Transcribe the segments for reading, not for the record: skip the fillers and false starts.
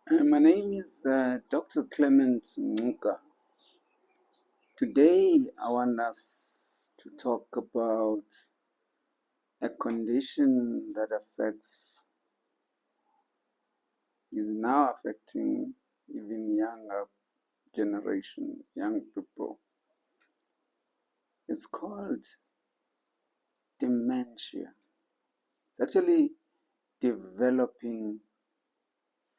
My name is Dr. Clement Muka. Today, I want us to talk about a condition that is now affecting even younger generation, young people. It's called dementia. It's actually developing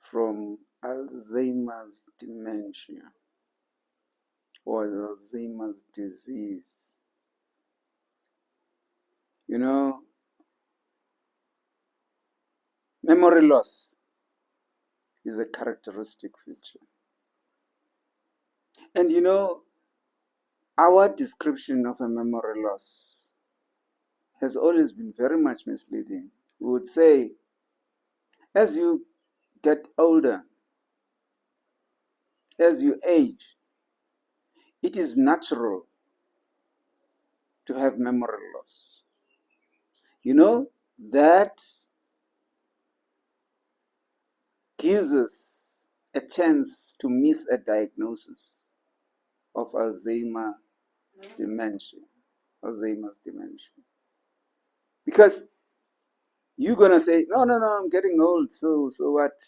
from Alzheimer's dementia or Alzheimer's disease. You know, memory loss is a characteristic feature. And you know, our description of a memory loss has always been very much misleading. We would say, as you get older, as you age, it is natural to have memory loss. You know, that gives us a chance to miss a diagnosis of Alzheimer's dementia. Because you're going to say, no, I'm getting old, so what?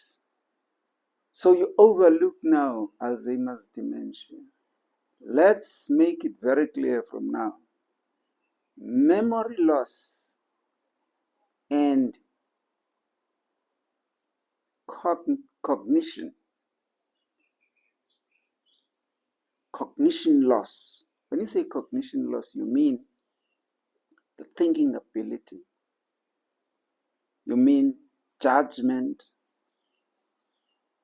So you overlook now Alzheimer's dementia. Let's make it very clear from now. Memory loss and cognition loss. When you say cognition loss, you mean the thinking ability. You mean judgment.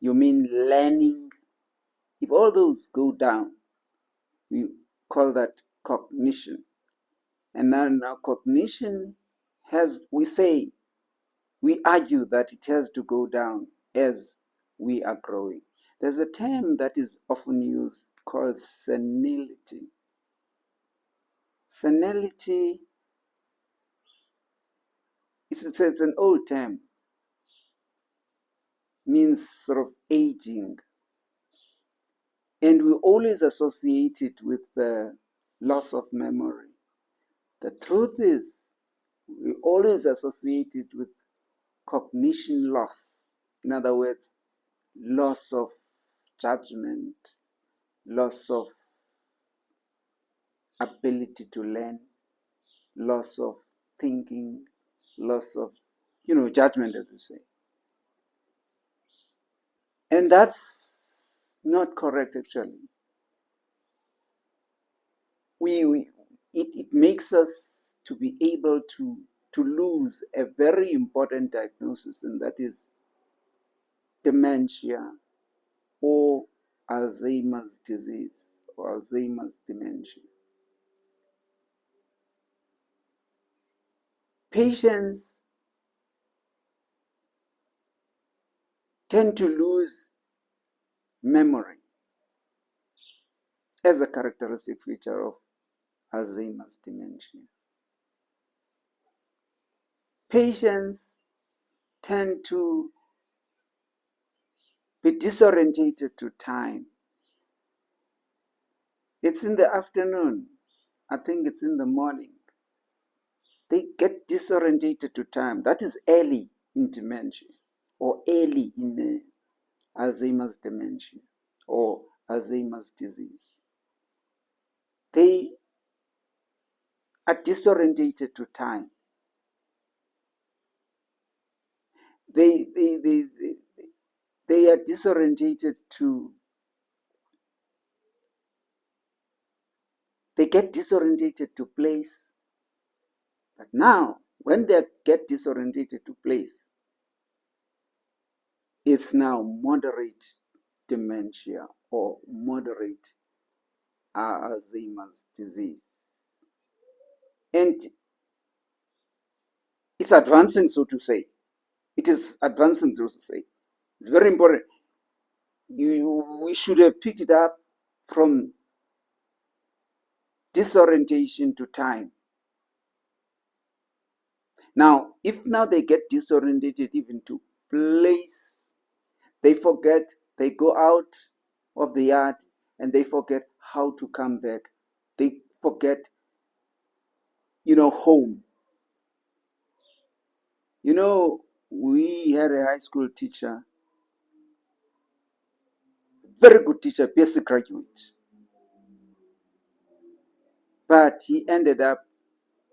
You mean learning. If all those go down, we call that cognition. And now cognition we argue that it has to go down as we are growing. There's a term that is often used called senility. Senility, it's an old term, means sort of aging. And we always associate it with the loss of memory. The truth is, we always associate it with cognition loss. In other words, loss of judgment, loss of ability to learn, loss of thinking, loss of, judgment, as we say. And that's not correct, actually. It makes us to be able to lose a very important diagnosis, and that is dementia or Alzheimer's disease or Alzheimer's dementia. Patients tend to lose memory as a characteristic feature of Alzheimer's dementia. Patients tend to be disorientated to time. It's in the afternoon. I think it's in the morning. They get disorientated to time. That is early in dementia or early in Alzheimer's dementia or Alzheimer's disease. They are disorientated to time. They are disorientated they get disorientated to place. But now, when they get disorientated to place, it's now moderate dementia or moderate Alzheimer's disease. And it's advancing, so to say. It is advancing, so to say. It's very important. We should have picked it up from disorientation to time. Now, if now they get disorientated even to place, They forget, they go out of the yard and they forget how to come back. They forget, home. We had a high school teacher, very good teacher, basic graduate. But he ended up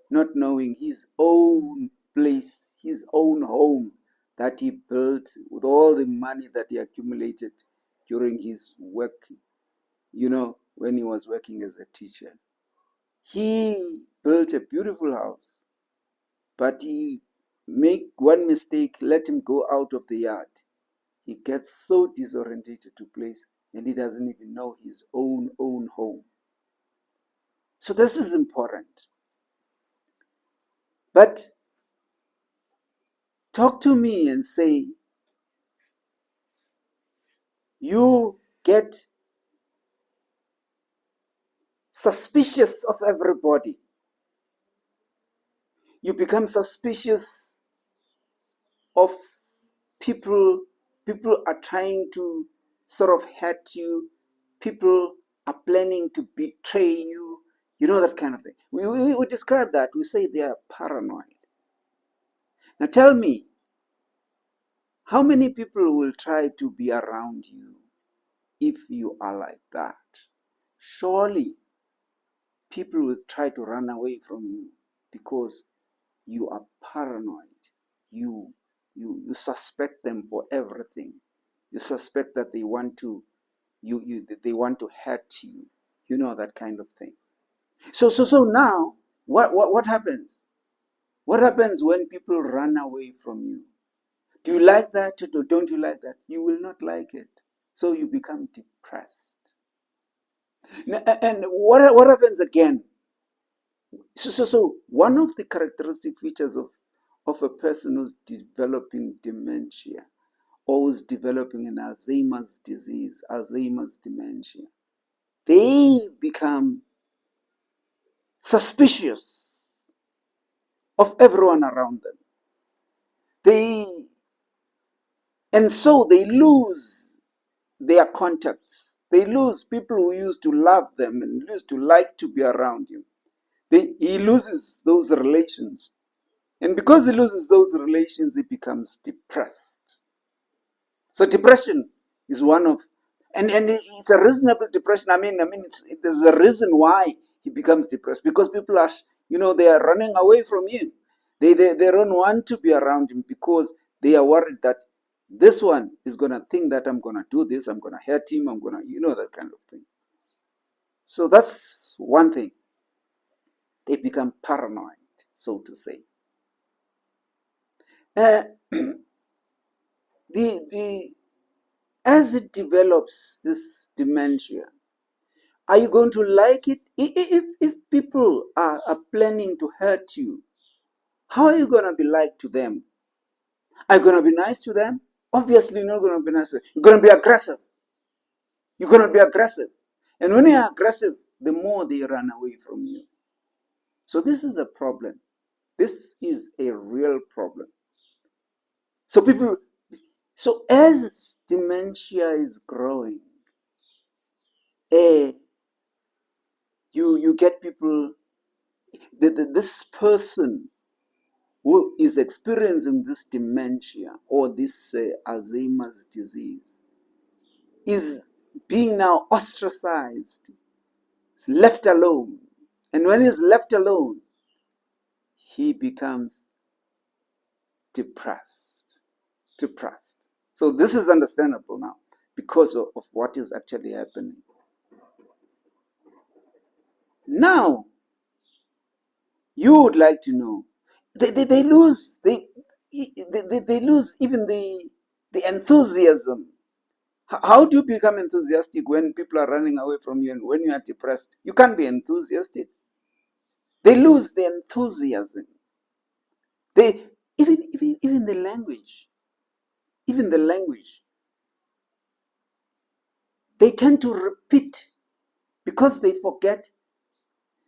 not knowing his own place, his own home that he built with all the money that he accumulated during his work, when he was working as a teacher. He built a beautiful house, but he make one mistake, let him go out of the yard. He gets so disorientated to place and he doesn't even know his own home. So this is important. But talk to me and say, you get suspicious of everybody. You become suspicious of people. People are trying to sort of hurt you. People are planning to betray you. That kind of thing. We describe that. We say they are paranoid. Now tell me, how many people will try to be around you if you are like that? Surely people will try to run away from you because you are paranoid. You suspect them for everything. You suspect that they want to they want to hurt you. That kind of thing. So now what happens? What happens when people run away from you? Do you like that or don't you like that? You will not like it. So you become depressed. And what happens again? So one of the characteristic features of a person who's developing dementia or who's developing an Alzheimer's disease, Alzheimer's dementia, they become suspicious of everyone around them. And so they lose their contacts. They lose people who used to love them and used to like to be around him. He loses those relations. And because he loses those relations, he becomes depressed. So depression is one of, and it's a reasonable depression. There's a reason why he becomes depressed, because people are, they are running away from him. They don't want to be around him because they are worried that this one is going to think that I'm going to do this, I'm going to hurt him, I'm going to, that kind of thing. So that's one thing. They become paranoid, so to say. As it develops, this dementia, are you going to like it? If people are planning to hurt you, how are you going to be like to them? Are you going to be nice to them? Obviously, you're not going to be nice to them. You're going to be aggressive. You're going to be aggressive. And when you're aggressive, the more they run away from you. So this is a problem. This is a real problem. So as dementia is growing, you get people, this person who is experiencing this dementia or this Alzheimer's disease is being now ostracized, left alone. And when he's left alone, he becomes depressed. So this is understandable now because of what is actually happening. Now, you would like to know, they lose even the enthusiasm. How do you become enthusiastic when people are running away from you and when you are depressed? You can't be enthusiastic. They lose the enthusiasm. They even the language. They tend to repeat because they forget.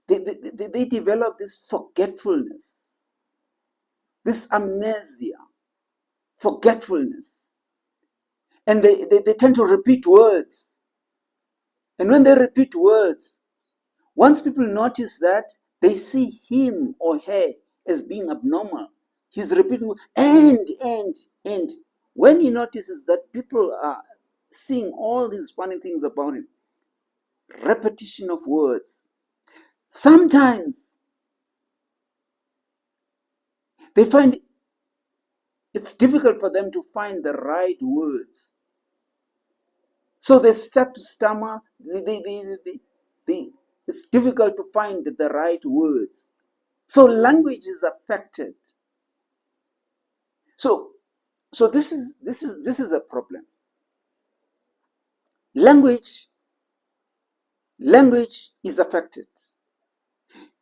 They develop this forgetfulness, this amnesia, forgetfulness. And they tend to repeat words. And when they repeat words, once people notice that, they see him or her as being abnormal. He's repeating and. When he notices that people are seeing all these funny things about him, repetition of words, sometimes they find it's difficult for them to find the right words. So they start to stammer. It's difficult to find the right words. So language is affected. So this is a problem. Language is affected.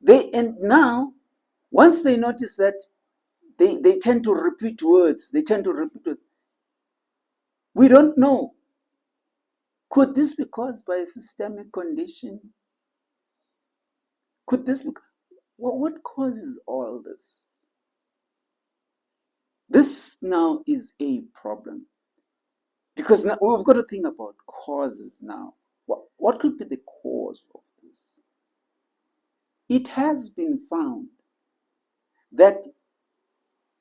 And now, once they notice that, they tend to repeat words. We don't know. Could this be caused by a systemic condition? Could this be? What causes all this? This now is a problem. Because now we've got to think about causes now. What could be the cause of this? It has been found that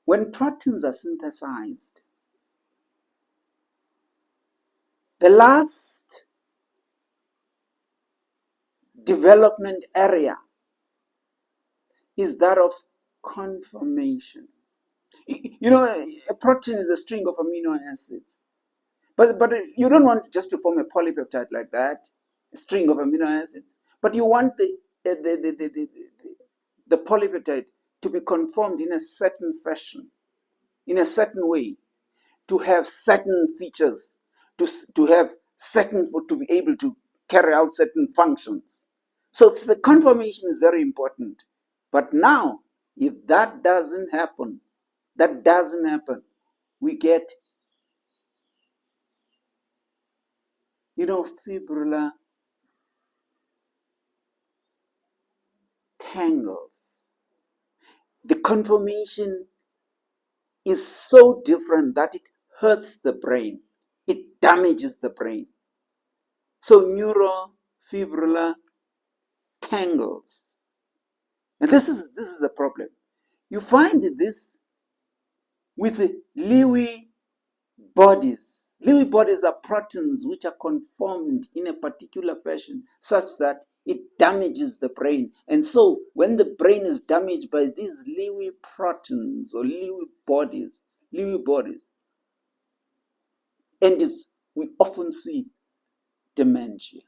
when proteins are synthesized, the last development area is that of conformation. You know, a protein is a string of amino acids. But you don't want just to form a polypeptide like that, a string of amino acids. But you want the polypeptide to be conformed in a certain fashion, in a certain way, to have certain features, to have certain, to be able to carry out certain functions. So the conformation is very important. But now, if that doesn't happen, we get, fibrillar tangles. The conformation is so different that it hurts the brain. It damages the brain. So neurofibrillar tangles. And this is the problem. You find this with the Lewy bodies. Lewy bodies are proteins which are conformed in a particular fashion such that it damages the brain. And so when the brain is damaged by these Lewy proteins or Lewy bodies, and we often see dementia.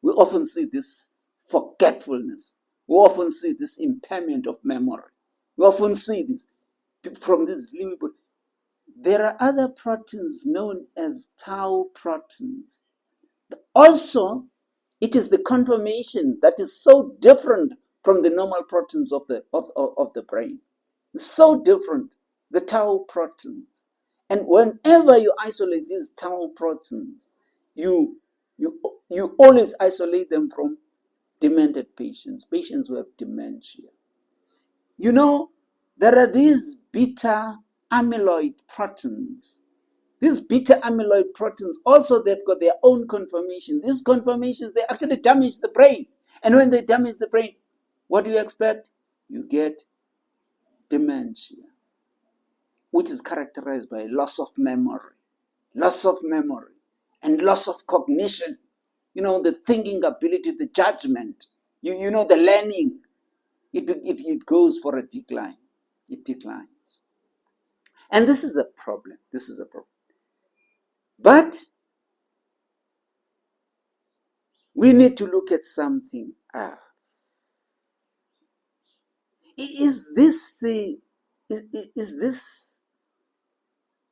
We often see this forgetfulness. We often see this impairment of memory. We often see this from this Lewy body. There are other proteins known as tau proteins. Also, it is the conformation that is so different from the normal proteins of the brain. So different, the tau proteins. And whenever you isolate these tau proteins, you always isolate them from demented patients who have dementia. There are these beta amyloid proteins. These beta amyloid proteins also, they've got their own conformation. These conformations, they actually damage the brain. And when they damage the brain, what do you expect? You get dementia, which is characterized by loss of memory, and loss of cognition. The thinking ability, the judgment, the learning. It goes for a decline. It declines. And this is a problem. But we need to look at something else. Is this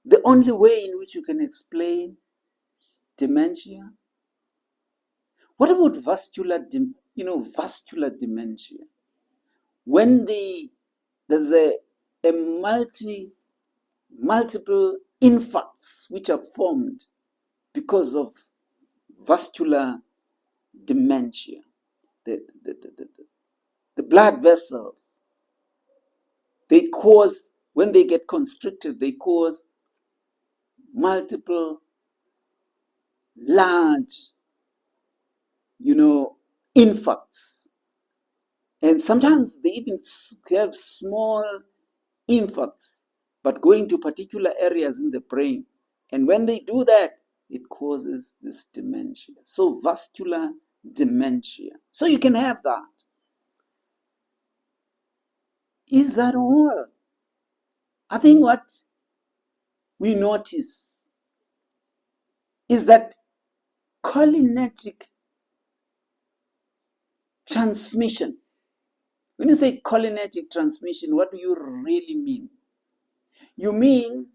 the only way in which you can explain dementia? What about vascular dementia? When there's a multiple infarcts which are formed because of vascular dementia, the blood vessels, when they get constricted, they cause multiple large, infarcts. And sometimes they even have small infarcts, but going to particular areas in the brain. And when they do that, it causes this dementia. So vascular dementia. So you can have that. Is that all? I think what we notice is that cholinergic transmission. When you say cholinergic transmission, what do you really mean? You mean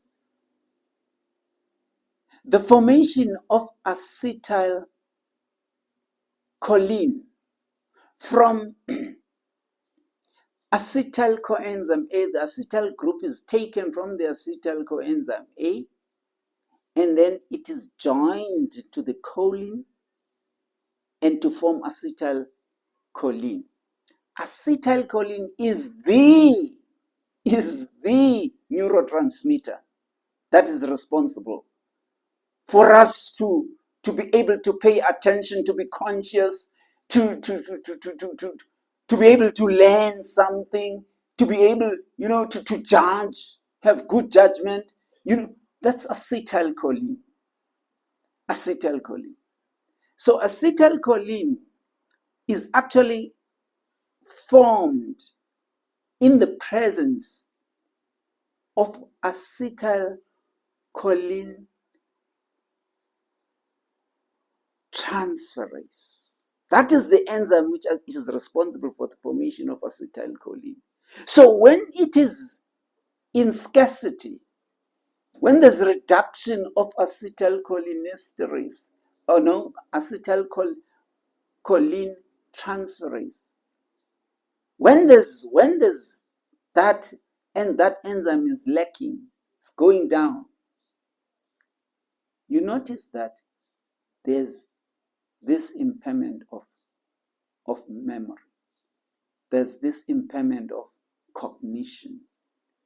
the formation of acetylcholine from acetyl coenzyme A. The acetyl group is taken from the acetyl coenzyme A, and then it is joined to the choline and to form acetylcholine. Acetylcholine is the neurotransmitter that is responsible for us to be able to pay attention, to be conscious, to be able to learn something, to be able, to judge, have good judgment. That's acetylcholine. Acetylcholine. So acetylcholine is actually formed in the presence of acetylcholine transferase. That is the enzyme which is responsible for the formation of acetylcholine. So when it is in scarcity, when there's reduction of acetylcholinesterase, acetylcholine transferase, when there's that, and that enzyme is lacking, it's going down, you notice that there's this impairment of memory. There's this impairment of cognition,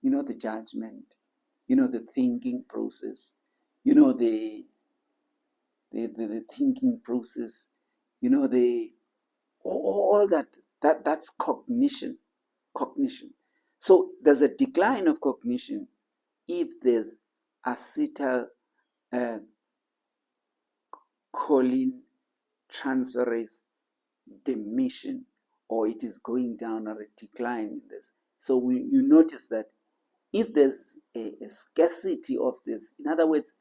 the judgment, the thinking process, the thinking process, all that's cognition. So there's a decline of cognition if there's acetylcholine transferase demission, or it is going down or a decline in this. So you notice that if there's a scarcity of this, in other words,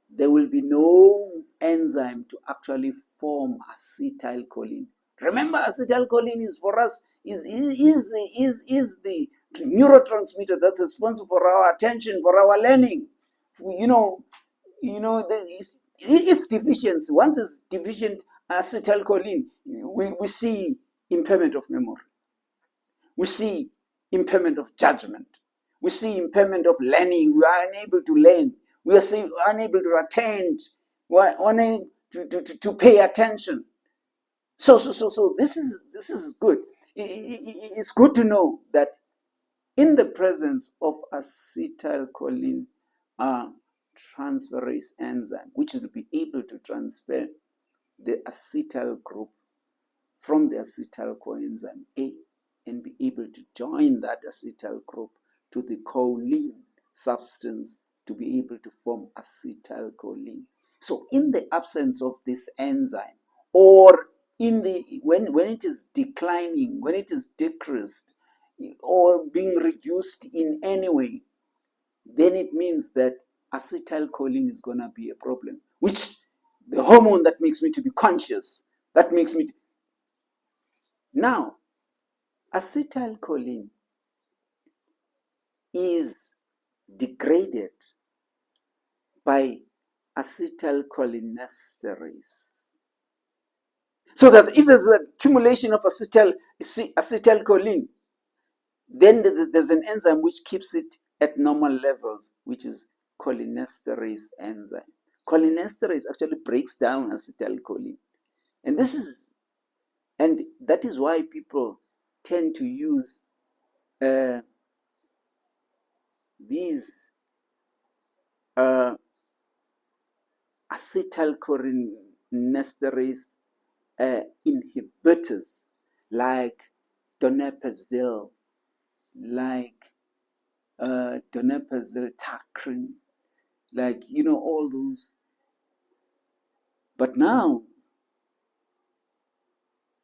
there will be no enzyme to actually form acetylcholine. Remember, acetylcholine is for us is the neurotransmitter that's responsible for our attention, for our learning. It's deficiency. Once it's deficient acetylcholine, we see impairment of memory. We see impairment of judgment. We see impairment of learning. We are unable to learn. We are unable to attend. We are unable to pay attention. So this is good. It's good to know that in the presence of acetylcholine transferase enzyme, which will be able to transfer the acetyl group from the acetyl coenzyme A and be able to join that acetyl group to the choline substance to be able to form acetylcholine. So in the absence of this enzyme, or when it is declining, when it is decreased or being reduced in any way, then it means that acetylcholine is going to be a problem, which the hormone that makes me to be conscious, that makes me now, acetylcholine is degraded by acetylcholinesterase. So that if there's an accumulation of acetylcholine, then there's an enzyme which keeps it at normal levels, which is cholinesterase enzyme. Cholinesterase actually breaks down acetylcholine. And that is why people tend to use these acetylcholine cholinesterase inhibitors like donepezil, like donepezil tacrin, like, all those. But now,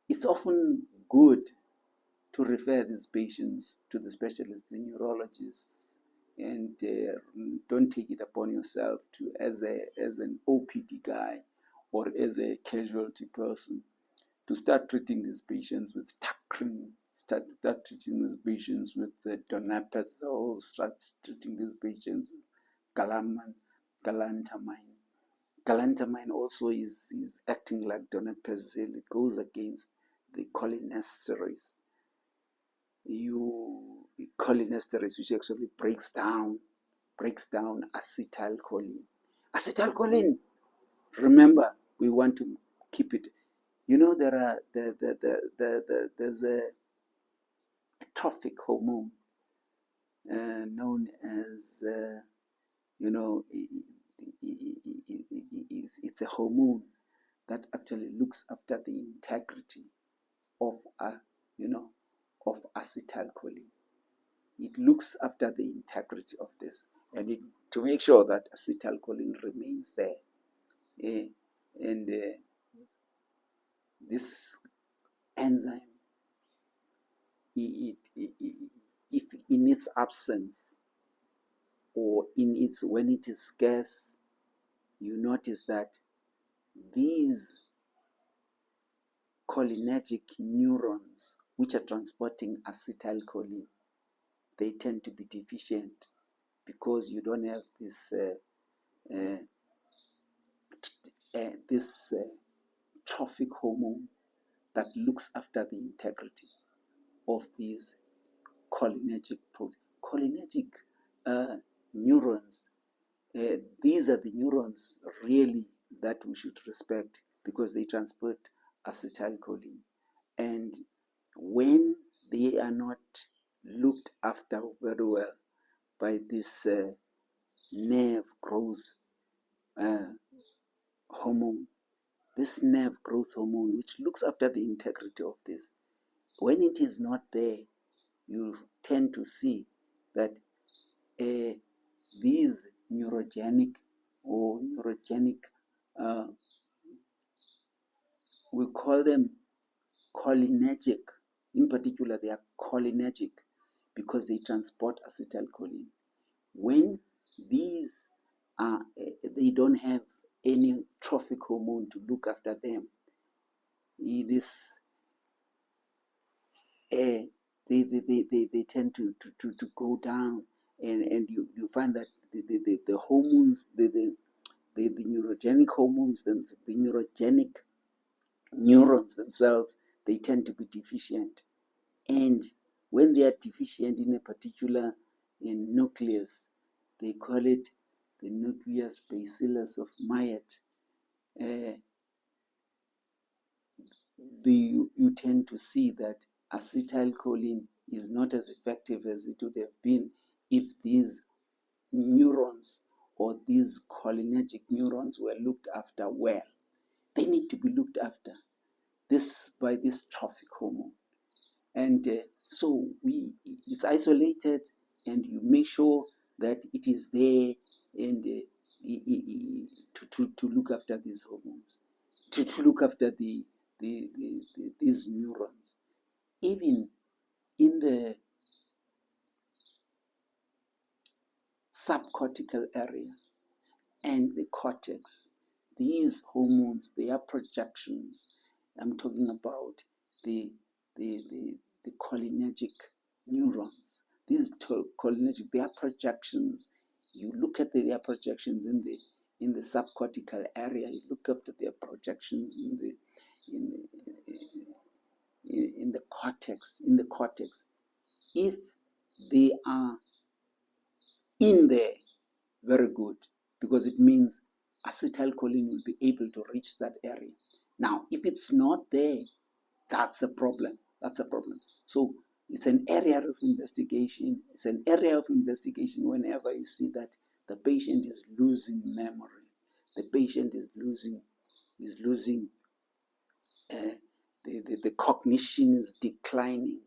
it's often good to refer these patients to the specialists, the neurologists, and don't take it upon yourself to, as an OPD guy or as a casualty person, to start treating these patients with tacrin, start treating these patients with donepezil, start treating these patients with galantamine. Galantamine also is acting like donepezil. It goes against the cholinesterase. Cholinesterase, which actually breaks down acetylcholine. Acetylcholine, remember, we want to keep it. There's a trophic hormone known as it's a hormone that actually looks after the integrity of of acetylcholine. It looks after the integrity of this, and to make sure that acetylcholine remains there. This enzyme, if in its absence or when it is scarce, you notice that these cholinergic neurons, which are transporting acetylcholine, they tend to be deficient because you don't have this trophic hormone that looks after the integrity of these cholinergic neurons. These are the neurons really that we should respect because they transport acetylcholine. And when they are not looked after very well by this nerve growth hormone, this nerve growth hormone, which looks after the integrity of this, when it is not there, you tend to see that these neurogenic, we call them cholinergic. In particular, they are cholinergic because they transport acetylcholine. When these they don't have any trophic hormone to look after them, they tend to go down, and you find that the hormones, the neurogenic hormones, and the neurogenic neurons themselves, they tend to be deficient. And when they are deficient in a particular nucleus, they call it the nucleus bacillus of Myet. You tend to see that acetylcholine is not as effective as it would have been if these neurons or these cholinergic neurons were looked after well. They need to be looked after by this trophic hormone. And so it's isolated, and you make sure that it is there, and to look after these hormones, to look after these neurons. Even in the subcortical area and the cortex, these hormones, they are projections. I'm talking about the cholinergic neurons. These cholinergic, they are projections. You look at their projections in the subcortical area. You look at their projections in the cortex. In the cortex, if they are in there, very good, because it means acetylcholine will be able to reach that area. Now, if it's not there, that's a problem. So it's an area of investigation. It's an area of investigation whenever you see that the patient is losing memory, the patient is losing is losing, the cognition is declining.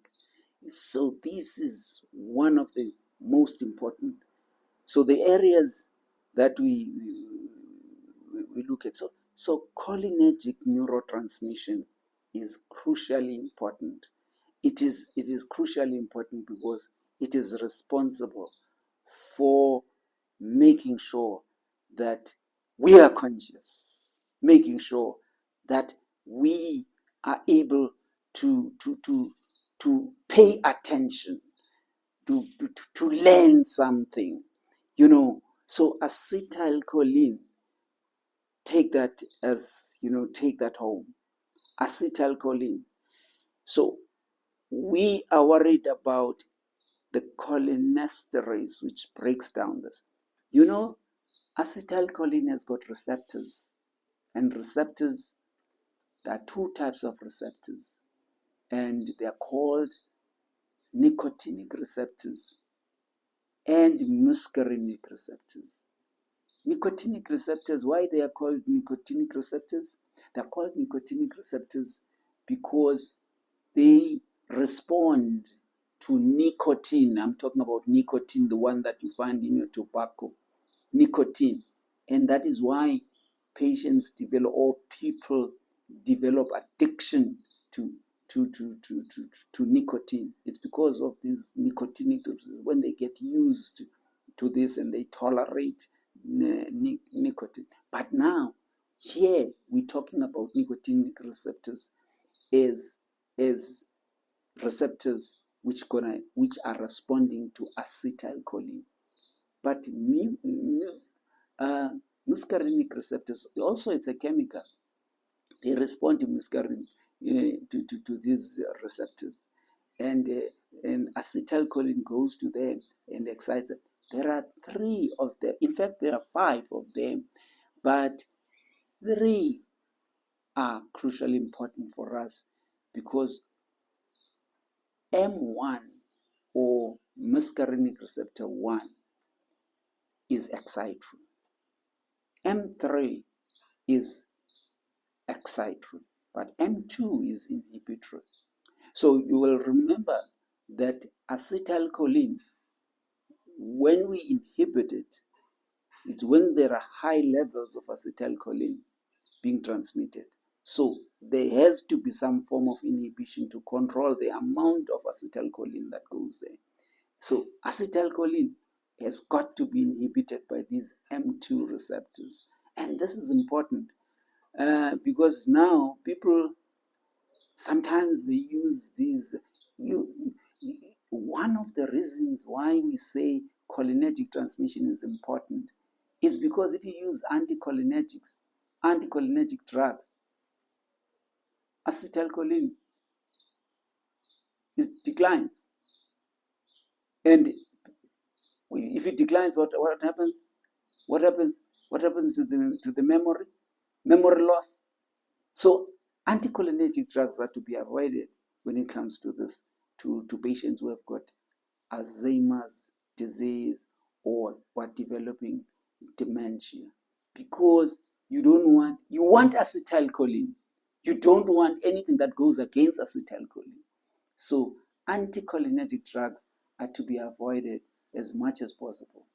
So this is one of the most important. So the areas that we look at. So cholinergic neurotransmission is crucially important. It is crucially important because it is responsible for making sure that we are conscious, making sure that we are able to pay attention, to learn something, So acetylcholine, take that take that home. Acetylcholine. So we are worried about the cholinesterase, which breaks down this. Acetylcholine has got receptors, and receptors, there are two types of receptors, and they are called nicotinic receptors and muscarinic receptors. Nicotinic receptors, why they are called nicotinic receptors? They are called nicotinic receptors because they respond to nicotine. I'm talking about nicotine, the one that you find in your tobacco. Nicotine. And that is why patients develop, or people develop addiction to nicotine. It's because of these nicotinic, when they get used to this and they tolerate nicotine. But now, here we're talking about nicotinic receptors as receptors which are responding to acetylcholine. But muscarinic receptors, also it's a chemical. They respond to muscarinic, to these receptors, and acetylcholine goes to them and excites them. There are 3 of them. In fact, there are 5 of them, but 3 are crucially important for us because M1, or muscarinic receptor 1, is excitatory. M3 is excitatory, but M2 is inhibitory. So you will remember that acetylcholine, when we inhibit it, it's when there are high levels of acetylcholine being transmitted. So there has to be some form of inhibition to control the amount of acetylcholine that goes there. So acetylcholine has got to be inhibited by these M2 receptors. And this is important because now people, sometimes they use these. One of the reasons why we say cholinergic transmission is important is because if you use anticholinergic drugs, acetylcholine declines. And if it declines, what happens? What happens to the memory? Memory loss. So anticholinergic drugs are to be avoided when it comes to this, to patients who have got Alzheimer's disease or are developing dementia, because you want acetylcholine. You don't want anything that goes against acetylcholine. So anticholinergic drugs are to be avoided as much as possible.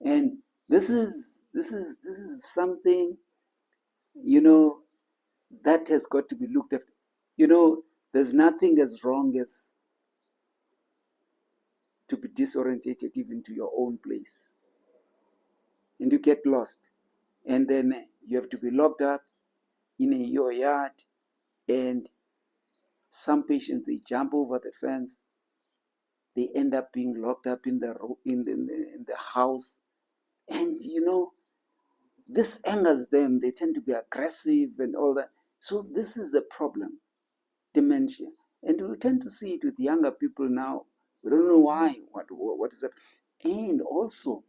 And this is something, that has got to be looked at. There's nothing as wrong as to be disorientated even to your own place. And you get lost. And then you have to be locked up in your yard. And some patients, they jump over the fence. They end up being locked up in the house. And, this angers them. They tend to be aggressive and all that. So this is the problem, dementia. And we tend to see it with younger people now. We don't know why. What is that? And also,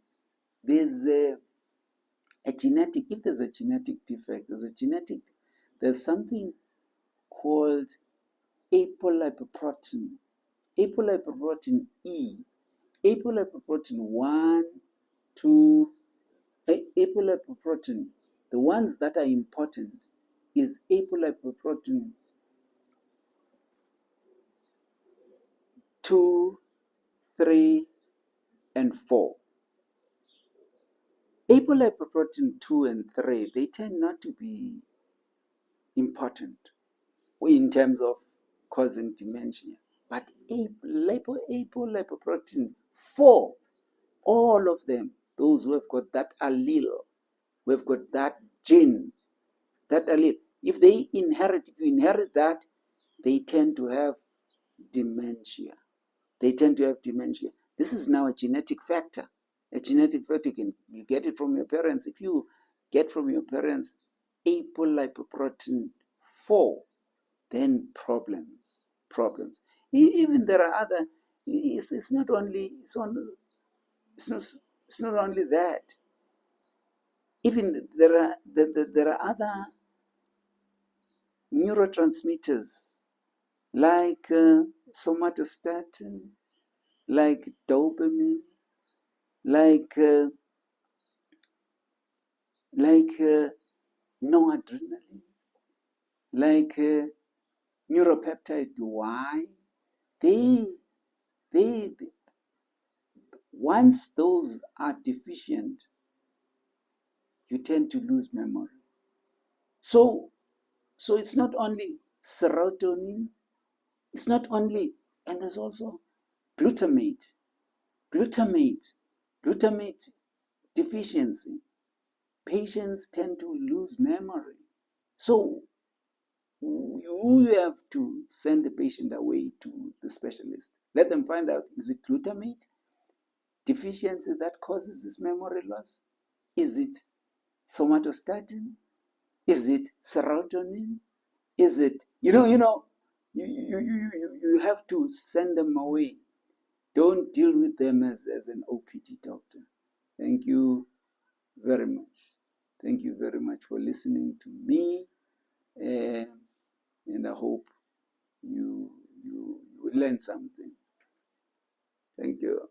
there's a genetic. If there's a genetic defect, there's something called apolipoprotein. Apolipoprotein E. Apolipoprotein 1, 2, apolipoprotein. The ones that are important is apolipoprotein 2, 3, and 4. Apolipoprotein 2 and 3, they tend not to be important in terms of causing dementia. But apolipoprotein 4, all of them, those who have got that allele, who have got that gene, that allele, if you inherit that, they tend to have dementia. They tend to have dementia. This is now a genetic factor. A genetic factor, you get it from your parents. If you get from your parents apolipoprotein 4, then problems. Even there are other. It's not only that. Even there are other neurotransmitters like somatostatin, like dopamine, like noradrenaline, like neuropeptide Y. They once those are deficient, you tend to lose memory. So it's not only serotonin, it's not only, and there's also glutamate deficiency. Patients tend to lose memory. So you have to send the patient away to the specialist. Let them find out, is it glutamate deficiency that causes this memory loss? Is it somatostatin? Is it serotonin? Is it, you have to send them away. Don't deal with them as an OPD doctor. Thank you very much. Thank you very much for listening to me. And I hope you learn something. Thank you.